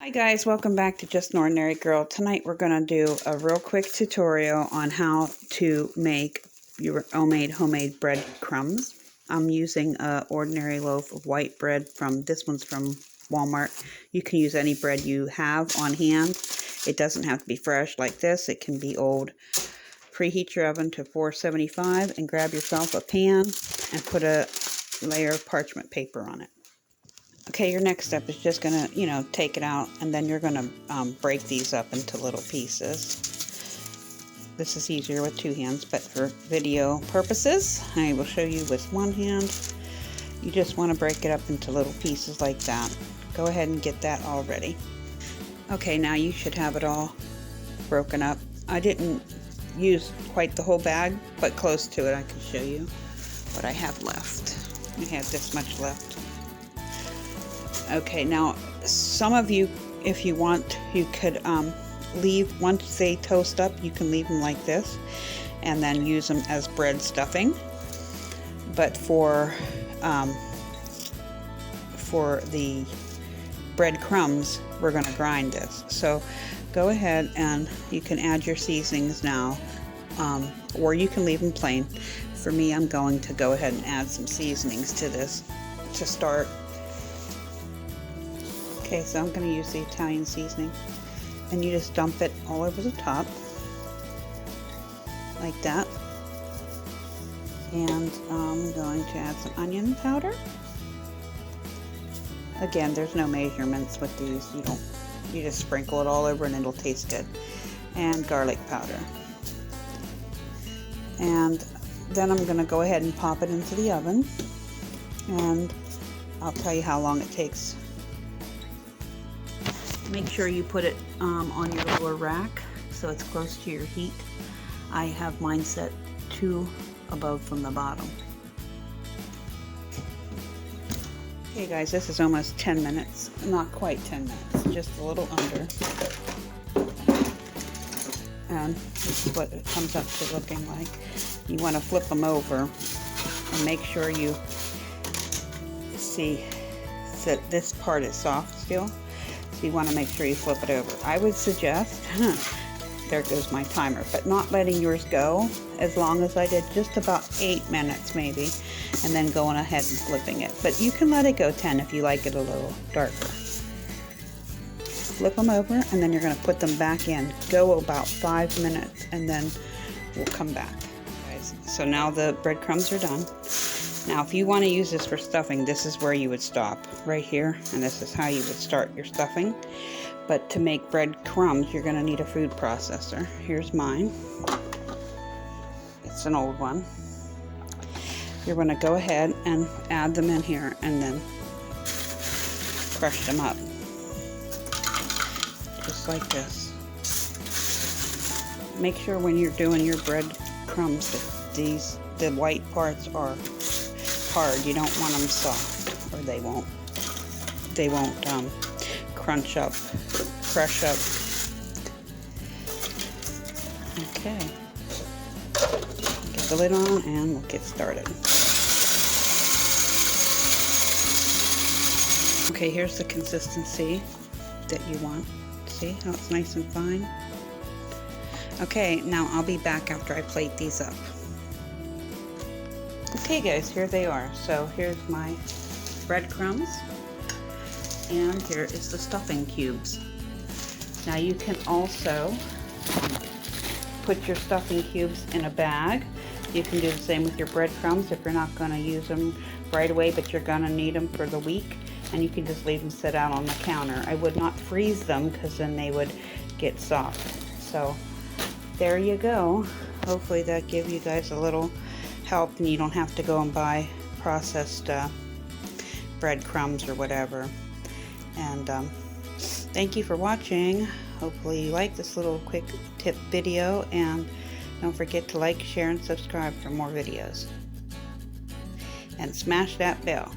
Hi guys, welcome back to Just an Ordinary Girl. Tonight we're going to do a real quick tutorial on how to make your homemade bread crumbs. I'm using an ordinary loaf of white bread this one's from Walmart. You can use any bread you have on hand. It doesn't have to be fresh like this. It can be old. Preheat your oven to 475 and grab yourself a pan and put a layer of parchment paper on it. Okay, your next step is just going to, take it out, and then you're going to break these up into little pieces. This is easier with two hands, but for video purposes, I will show you with one hand. You just want to break it up into little pieces like that. Go ahead and get that all ready. Okay, now you should have it all broken up. I didn't use quite the whole bag, but close to it. I can show you what I have left. I have this much left. Okay, now some of you, if you want, you could leave, once they toast up, you can leave them like this and then use them as bread stuffing. But for the bread crumbs, we're going to grind this. So go ahead and you can add your seasonings now, or you can leave them plain. For me, I'm going to go ahead and add some seasonings to this to start. Okay, so I'm going to use the Italian seasoning, and you just dump it all over the top, like that. And I'm going to add some onion powder. Again, there's no measurements with these. You just sprinkle it all over and it'll taste good. And garlic powder. And then I'm going to go ahead and pop it into the oven, and I'll tell you how long it takes. Make sure you put it on your lower rack so it's close to your heat. I have mine set 2 above from the bottom. Okay guys, this is almost 10 minutes. Not quite 10 minutes, just a little under. And this is what it comes up to looking like. You want to flip them over and make sure you see that this part is soft still. So you want to make sure you flip it over. I would suggest, there goes my timer, but not letting yours go as long as I did, just about 8 minutes maybe, and then going ahead and flipping it. But you can let it go 10 if you like it a little darker. Flip them over, and then you're going to put them back in. Go about 5 minutes, and then we'll come back. So now the breadcrumbs are done. Now, if you want to use this for stuffing, this is where you would stop, right here, and this is how you would start your stuffing. But to make bread crumbs, you're going to need a food processor. Here's mine. It's an old one. You're going to go ahead and add them in here and then crush them up, just like this. Make sure when you're doing your bread crumbs that the white parts are hard. You don't want them soft, or they won't crush up. Okay, get the lid on and we'll get started. Okay, here's the consistency that you want. See how it's nice and fine? Okay, now I'll be back after I plate these up. Okay guys, here they are. So here's my breadcrumbs, and here is the stuffing cubes. Now you can also put your stuffing cubes in a bag. You can do the same with your breadcrumbs if you're not going to use them right away, but you're going to need them for the week, and you can just leave them sit out on the counter. I would not freeze them because then they would get soft. So there you go. Hopefully that gave you guys a little help, and you don't have to go and buy processed breadcrumbs or whatever. And thank you for watching. Hopefully you like this little quick tip video, and don't forget to like, share, and subscribe for more videos. And smash that bell.